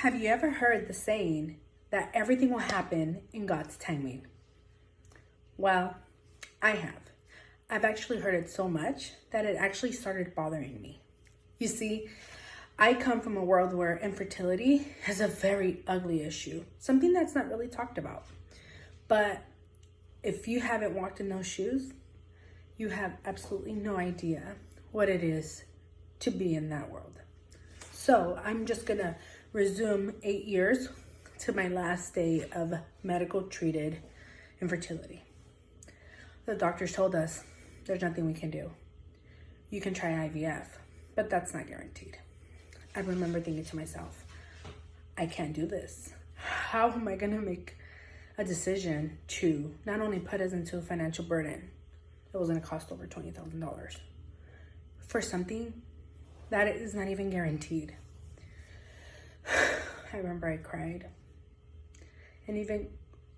Have you ever heard the saying that everything will happen in God's timing? Well, I have. I've actually heard it so much that it actually started bothering me. You see, I come from a world where infertility is a very ugly issue, something that's not really talked about. But if you haven't walked in those shoes, you have absolutely no idea what it is to be in that world. So I'm just gonna resume 8 years to my last day of medical treated infertility. The doctors told us there's nothing we can do. You can try IVF, but that's not guaranteed. I remember thinking to myself, I can't do this. How am I gonna make a decision to not only put us into a financial burden, it was gonna cost over $20,000 for something that is not even guaranteed. I remember I cried. And even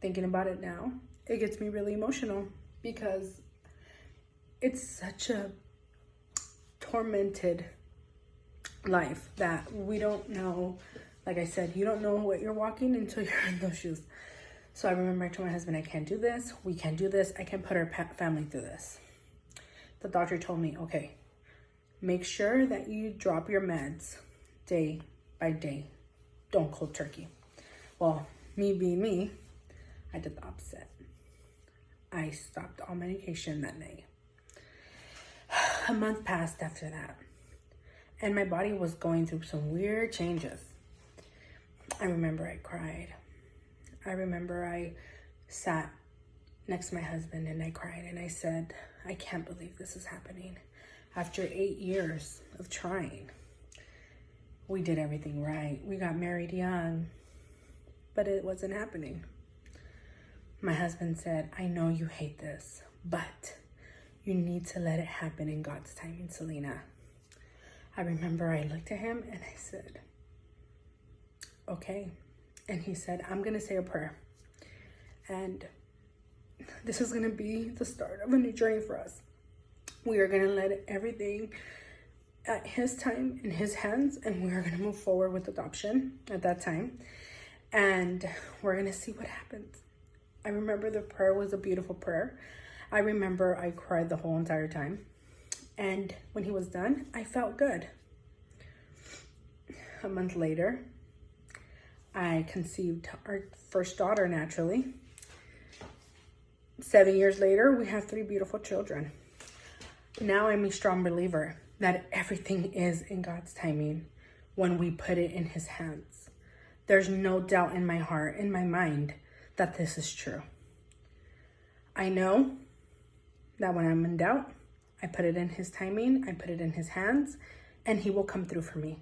thinking about it now, it gets me really emotional because it's such a tormented life that we don't know. Like I said, you don't know what you're walking until you're in those shoes. So I remember I told my husband, I can't do this. We can't do this. I can't put our family through this. The doctor told me, okay, make sure that you drop your meds day by day. Don't cold turkey. Well, me being me, I did the opposite. I stopped all medication that night. A month passed after that, and my body was going through some weird changes. I remember I cried. I remember I sat next to my husband and I cried and I said, I can't believe this is happening. After 8 years of trying, we did everything right. We got married young, but it wasn't happening. My husband said, I know you hate this, but you need to let it happen in God's timing, Selena. I remember I looked at him and I said, okay. And he said, I'm going to say a prayer. And this is going to be the start of a new journey for us. We are going to let everything at his time in his hands, and we are going to move forward with adoption at that time. And we're going to see what happens. I remember the prayer was a beautiful prayer. I remember I cried the whole entire time. And when he was done, I felt good. A month later, I conceived our first daughter naturally. 7 years later, we have 3 beautiful children. Now I'm a strong believer that everything is in God's timing when we put it in his hands. There's no doubt in my heart, in my mind, that this is true. I know that when I'm in doubt, I put it in his timing, I put it in his hands, and he will come through for me.